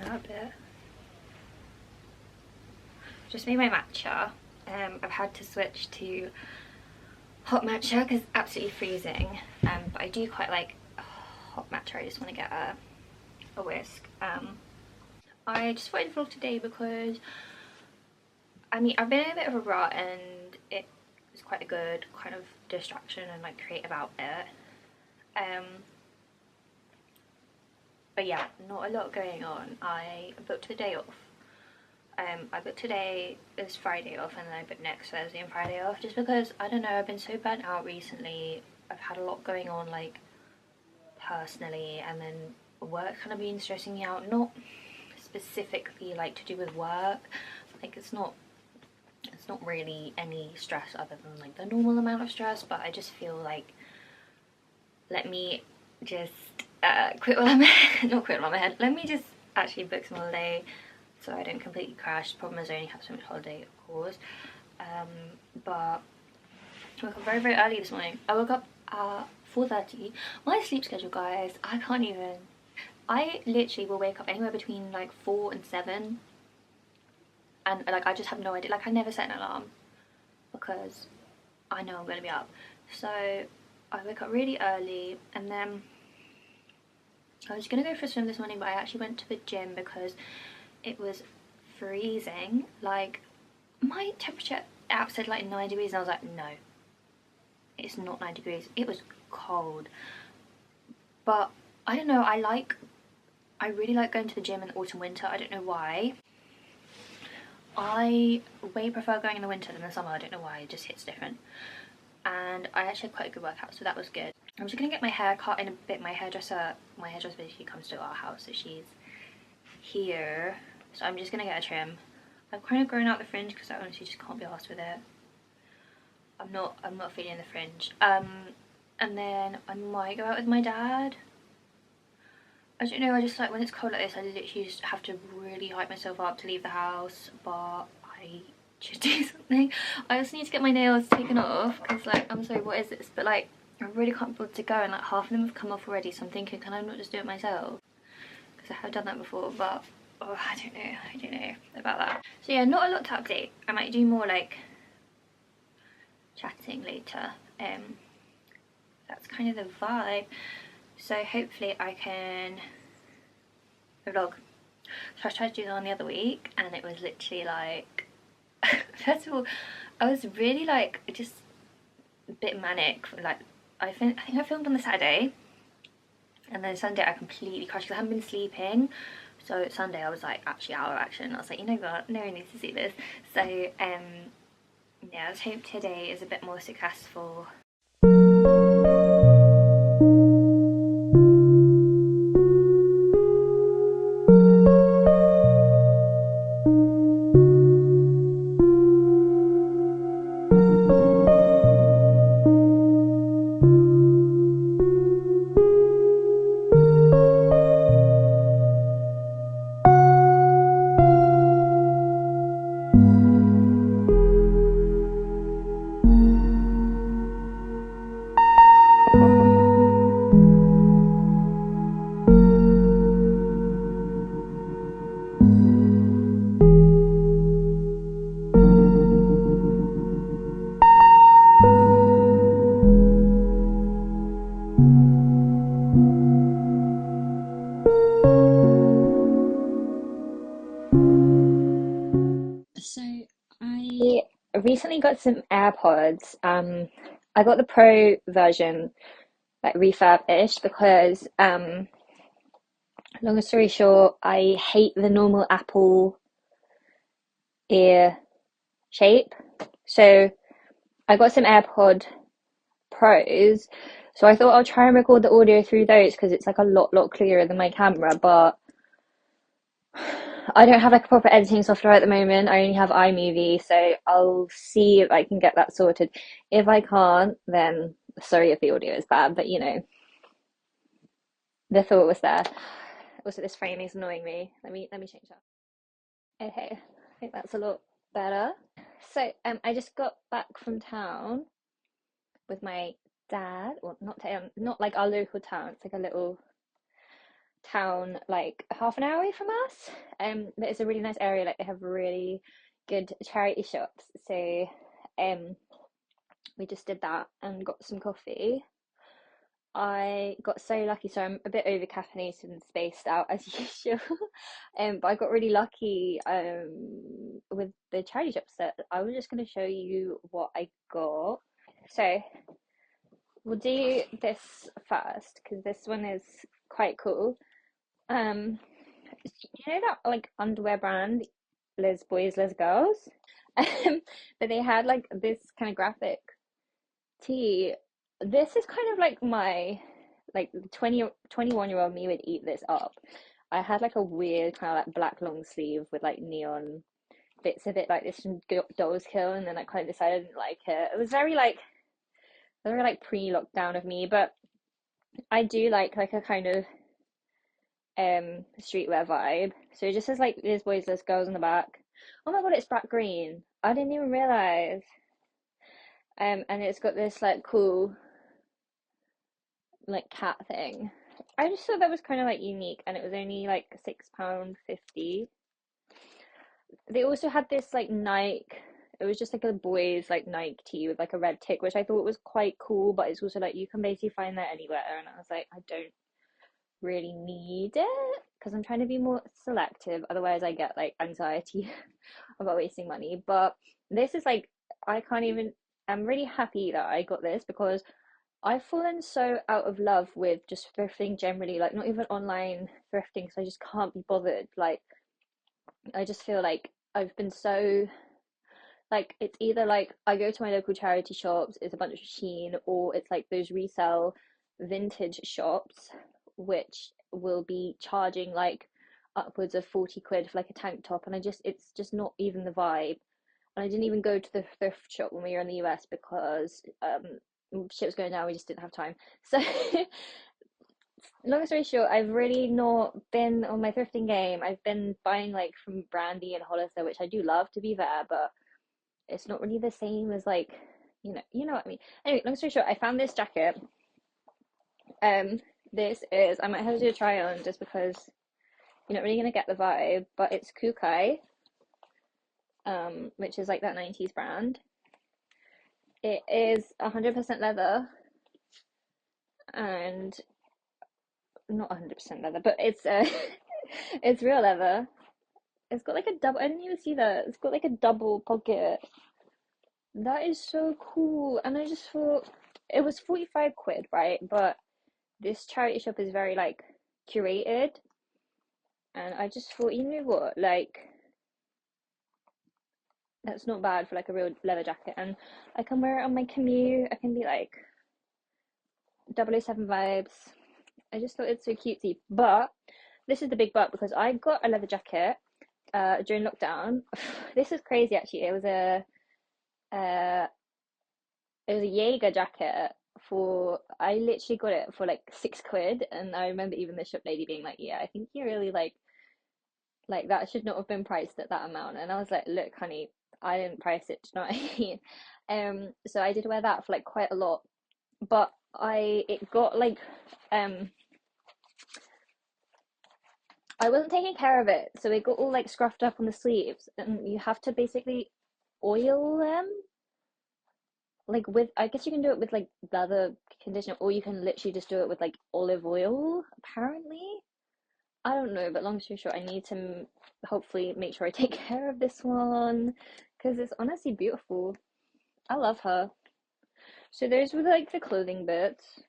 that bit. Just made my matcha. I've had to switch to hot matcha because it's absolutely freezing. But I do quite like hot matcha. I just want to get a whisk. I just wanted to vlog today because I mean I've been in a bit of a rut and it was quite a good kind of distraction and like creative outlet. But yeah, not a lot going on. I booked the day off. I booked today as Friday off, and then I booked next Thursday and Friday off, just because I don't know, I've been so burnt out recently. I've had a lot going on like personally, and then work kind of been stressing me out. Not specifically like to do with work, like it's not really any stress other than like the normal amount of stress, but I just feel like let me just quit while I'm not quit while I'm ahead. Let me just actually book some holiday so I don't completely crash. The problem is I only have so much holiday, of course. But I woke up very, very early this morning. I woke up at 4:30. My sleep schedule, guys, I can't even. I literally will wake up anywhere between like 4 and 7. And like I just have no idea. Like I never set an alarm because I know I'm going to be up. So I woke up really early, and then I was going to go for a swim this morning, but I actually went to the gym because it was freezing. Like my temperature app said like 9 degrees, and I was like, no, it's not 9 degrees. It was cold. But I don't know, I really like going to the gym in autumn winter. I don't know why. I way prefer going in the winter than the summer. I don't know why, it just hits different. And I actually had quite a good workout, so that was good. I'm just gonna get my hair cut in a bit. My hairdresser basically comes to our house, so she's here. So I'm just gonna get a trim. I've kind of grown out the fringe because I honestly just can't be arsed with it. I'm not feeling the fringe. And then I might go out with my dad. I don't know, I just like when it's cold like this, I literally just have to really hype myself up to leave the house, but I should do something. I also need to get my nails taken off because like, I'm sorry, what is this? But like, I really can't be bothered to go, and like half of them have come off already, so I'm thinking, can I not just do it myself? Because I have done that before, but oh, I don't know about that. So yeah, not a lot to update. I might do more like chatting later. That's kind of the vibe. So hopefully I can vlog. So I tried to do that on the other week, and it was literally like first of all, I was really like just a bit manic. Like I think I filmed on the Saturday, and then Sunday I completely crashed because I hadn't been sleeping. So Sunday I was like actually out of action. I was like, you know what, no one needs to see this. So yeah, let's hope today is a bit more successful. So I recently got some AirPods. I got the Pro version, like refurbished, because long story short, I hate the normal Apple ear shape. So I got some AirPod Pros. So I thought I'll try and record the audio through those because it's like a lot clearer than my camera, but I don't have like a proper editing software at the moment. I only have iMovie, so I'll see if I can get that sorted. If I can't, then sorry if the audio is bad, but you know, the thought was there. Also, this frame is annoying me. Let me change that. Okay, I think that's a lot better. So I just got back from town with my dad. Well, not like our local town. It's like a little town like half an hour away from us. But it's a really nice area. Like they have really good charity shops. So we just did that and got some coffee. I got so lucky, so I'm a bit over caffeinated and spaced out as usual. But I got really lucky with the charity shop set. I was just going to show you what I got. So we'll do this first because this one is quite cool. Um, you know that like underwear brand, Les Boys, Les Girls? But they had like this kind of graphic tee. This is kind of like my like 21-year-old me would eat this up. I had like a weird kind of like black long sleeve with like neon bits of it like this from Dolls Kill, and then I kind of decided I didn't like it. It was very like pre-lockdown of me, but I do like a kind of streetwear vibe. So it just says like there's boys, there's girls on the back. Oh my god, it's black green. I didn't even realize. And it's got this like cool like cat thing. I just thought that was kind of like unique, and it was only like £6.50. They also had this like Nike. It was just like a boys like Nike tee with like a red tick, which I thought was quite cool. But it's also like you can basically find that anywhere, and I was like, I don't really need it because I'm trying to be more selective. Otherwise, I get like anxiety about wasting money. But this is like I can't even. I'm really happy that I got this because I've fallen so out of love with just thrifting generally, like not even online thrifting, because I just can't be bothered. Like, I just feel like I've been so like it's either like I go to my local charity shops, it's a bunch of Shein, or it's like those resale vintage shops, which will be charging like upwards of 40 quid for like a tank top, and it's just not even the vibe. And I didn't even go to the thrift shop when we were in the US because shit was going down. We just didn't have time. So, long story short, I've really not been on my thrifting game. I've been buying like from Brandy and Hollister, which I do love to be fair, but it's not really the same as like, you know what I mean. Anyway, long story short, I found this jacket. Um, this is I might have to do a try on just because you're not really gonna get the vibe, but it's Kukai, which is like that 90s brand. It is 100% leather and not 100% leather, but it's it's real leather. It's got like a double. I didn't even see that. It's got like a double pocket. That is so cool. And I just thought it was 45 quid, right? But this charity shop is very like curated, and I just thought, you know what, like that's not bad for like a real leather jacket, and I can wear it on my commute. I can be like 007 vibes. I just thought it's so cutesy, but this is the big but because I got a leather jacket during lockdown. This is crazy actually. Uh, it was a Jaeger jacket for I literally got it for like 6 quid, and I remember even the shop lady being like, "Yeah, I think you really like that should not have been priced at that amount." And I was like, "Look, honey, I didn't price it. Do you know what I mean?" So I did wear that for like quite a lot, but it got like I wasn't taking care of it, so it got all like scruffed up on the sleeves, and you have to basically oil them. Like with, I guess you can do it with like leather conditioner, or you can literally just do it with like olive oil, apparently. I don't know, but long story short, I need to hopefully make sure I take care of this one because it's honestly beautiful. I love her. So those were like the clothing bits.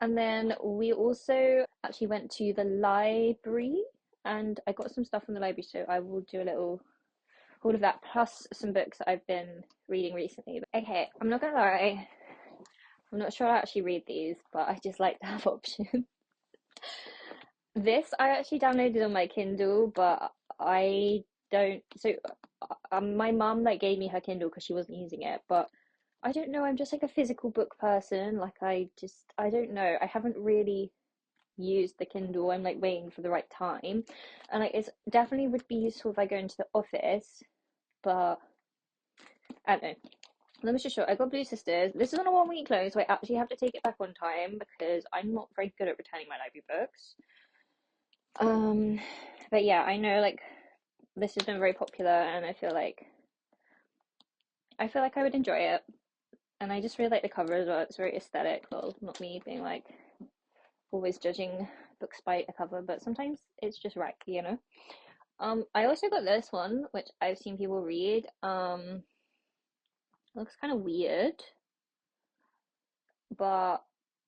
And then we also actually went to the library and I got some stuff from the library, so I will do a little all of that plus some books that I've been reading recently. Okay, I'm not gonna lie, I'm not sure I actually read these, but I just like to have options. This I actually downloaded on my Kindle, but I don't. So, my mum like gave me her Kindle because she wasn't using it, but I don't know. I'm just like a physical book person. Like I don't know. I haven't really used the Kindle. I'm like waiting for the right time, and like it's definitely would be useful if I go into the office, but I don't know. Let me just show. I got Blue Sisters. This is on a 1 week close, so I actually have to take it back on time because I'm not very good at returning my library books. Um, but yeah, I know like this has been very popular, and I feel like I would enjoy it, and I just really like the cover as well. It's very aesthetic. Well, not me being like always judging books by a cover, but sometimes it's just right, you know. I also got this one, which I've seen people read. It looks kind of weird, but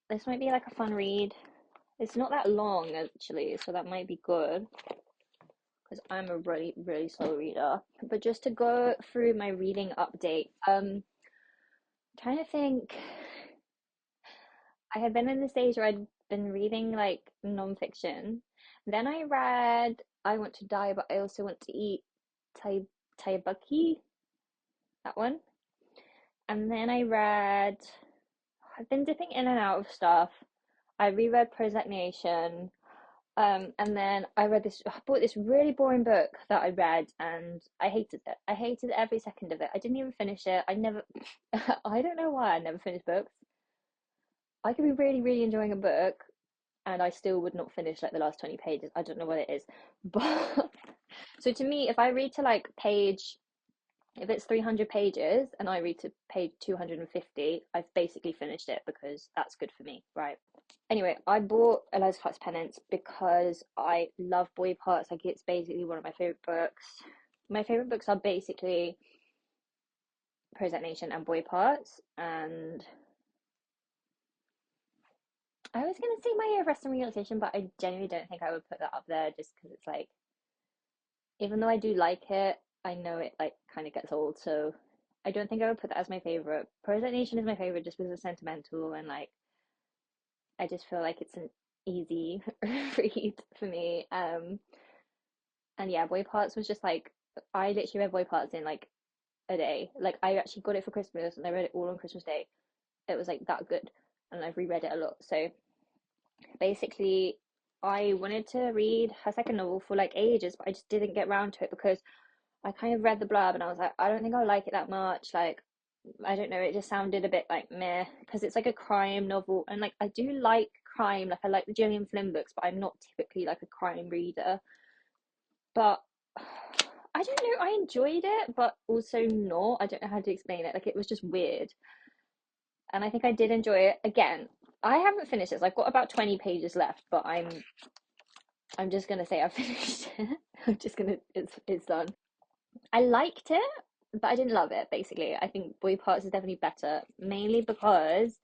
this might be like a fun read. It's not that long actually, so that might be good because I'm a really, really slow reader. But just to go through my reading update, trying to think, I had been in the stage where I'd been reading like nonfiction. Then I read I Want to Die, but I also want to eat Tai Taibaki, that one. And then I've been dipping in and out of stuff. I reread Prozac Nation. And then I bought this really boring book that I read and I hated it. I hated every second of it. I didn't even finish it. I never, I don't know why I never finish books. I could be really, really enjoying a book and I still would not finish like the last 20 pages. I don't know what it is. But so to me, if I read to like if it's 300 pages and I read to page 250, I've basically finished it because that's good for me, right? Anyway, I bought Eliza Clark's Penance because I love boy parts. Like it's basically one of my favorite books. My favorite books are basically Prozac Nation and Boy Parts. And I was gonna say My Year of Rest and Relaxation, but I genuinely don't think I would put that up there just because it's like, even though I do like it, I know it like kind of gets old. So I don't think I would put that as my favorite. Prozac Nation is my favorite just because it's sentimental and like I just feel like it's an easy read for me. And yeah, Boy Parts was just like I literally read Boy Parts in like a day. Like I actually got it for Christmas and I read it all on Christmas Day. It was like that good, and I've reread it a lot. So basically, I wanted to read her second novel for like ages, but I just didn't get around to it because I kind of read the blurb and I was like, I don't think I like it that much. Like I don't know, it just sounded a bit like meh because it's like a crime novel, and like I do like crime. Like I like the Gillian Flynn books, but I'm not typically like a crime reader. But I don't know, I enjoyed it, but also not. I don't know how to explain it. Like it was just weird. And I think I did enjoy it. Again, I haven't finished this. I've got about 20 pages left, but I'm just gonna say I've finished it. I'm just gonna it's done. I liked it, but I didn't love it, basically. I think Boy Parts is definitely better, mainly because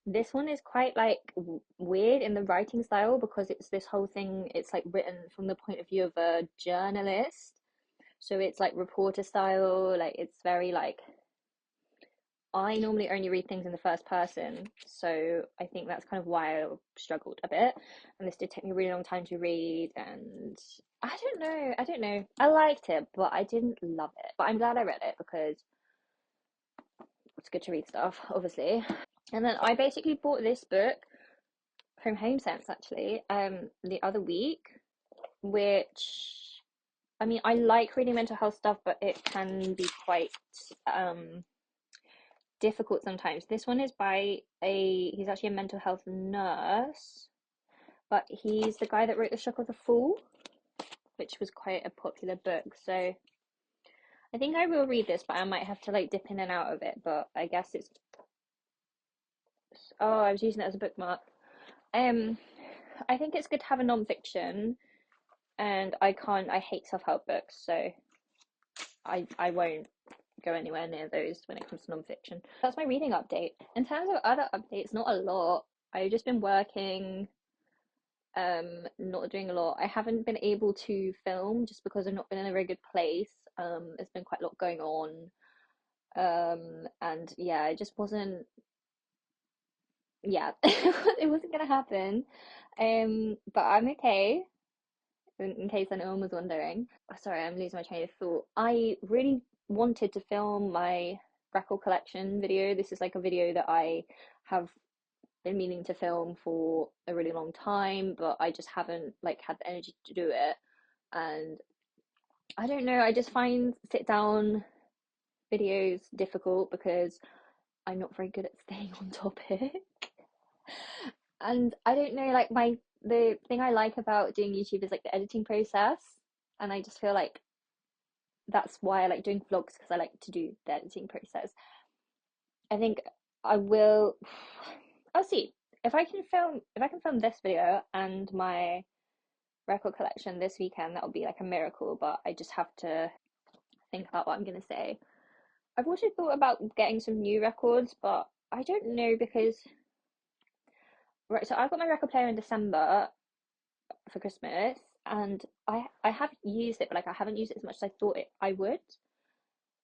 this one is quite like weird in the writing style because it's this whole thing, it's like written from the point of view of a journalist. So it's like reporter style, like it's very like I normally only read things in the first person, so I think that's kind of why I struggled a bit. And this did take me a really long time to read, and I don't know. I liked it, but I didn't love it. But I'm glad I read it because it's good to read stuff, obviously. And then I basically bought this book from HomeSense actually, the other week, which I mean, I like reading mental health stuff, but it can be quite um difficult sometimes. This one is by he's actually a mental health nurse, but he's the guy that wrote The Shock of the Fool, which was quite a popular book. So I think I will read this, but I might have to like dip in and out of it. But I guess it's oh, I was using it as a bookmark. Um, I think it's good to have a non-fiction, and I hate self-help books, so I won't go anywhere near those when it comes to non-fiction. That's my reading update. In terms of other updates, not a lot. I've just been working, not doing a lot. I haven't been able to film just because I've not been in a very good place. There's been quite a lot going on. And yeah, it just wasn't, yeah, it wasn't gonna happen. But I'm okay, in case anyone was wondering. Oh, sorry, I'm losing my train of thought. I really wanted to film my record collection video. This is like a video that I have been meaning to film for a really long time, but I just haven't like had the energy to do it. And I don't know, I just find sit down videos difficult because I'm not very good at staying on topic. And I don't know, like the thing I like about doing YouTube is like the editing process, and I just feel like that's why I like doing vlogs because I like to do the editing process. I think I will. I'll see if I can film this video and my record collection this weekend. That would be like a miracle. But I just have to think about what I'm gonna say. I've also thought about getting some new records, but I don't know because right. So I got my record player in December for Christmas, and I have used it, but like I haven't used it as much as I thought I would.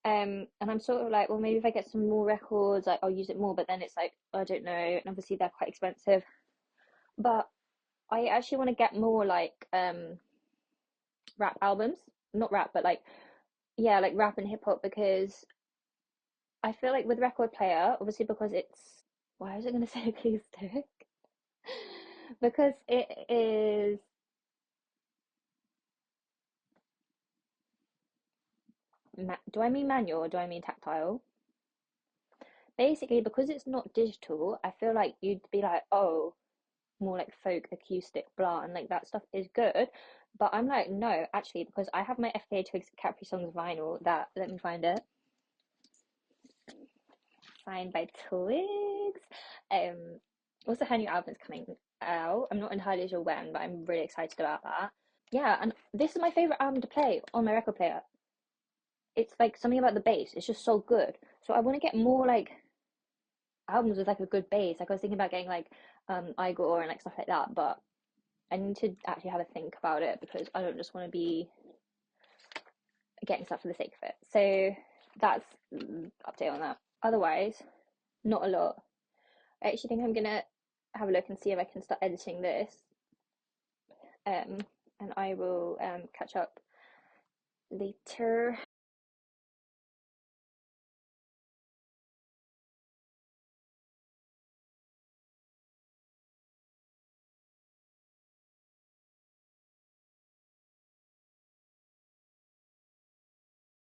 And I'm sort of like, well, maybe if I get some more records, like I'll use it more. But then it's like, I don't know, and obviously they're quite expensive. But I actually want to get more like rap albums, not rap, but like yeah, like rap and hip hop because I feel like with record player, obviously because it's why was I going to say acoustic? Because it is do I mean manual or do I mean tactile? Basically, because it's not digital, I feel like you'd be like, oh, more like folk acoustic blah and like that stuff is good, but I'm like no actually because I have my FKA Twigs Capri Songs vinyl that let me find it, signed by Twigs. Also her new album is coming out. I'm not entirely sure when, but I'm really excited about that. Yeah, and this is my favorite album to play on my record player. It's like something about the bass, it's just so good. So I want to get more like albums with like a good bass. Like I was thinking about getting like Igor and like stuff like that, but I need to actually have a think about it because I don't just want to be getting stuff for the sake of it. So that's update on that. Otherwise, not a lot. I actually think I'm gonna have a look and see if I can start editing this. Um, and I will catch up later.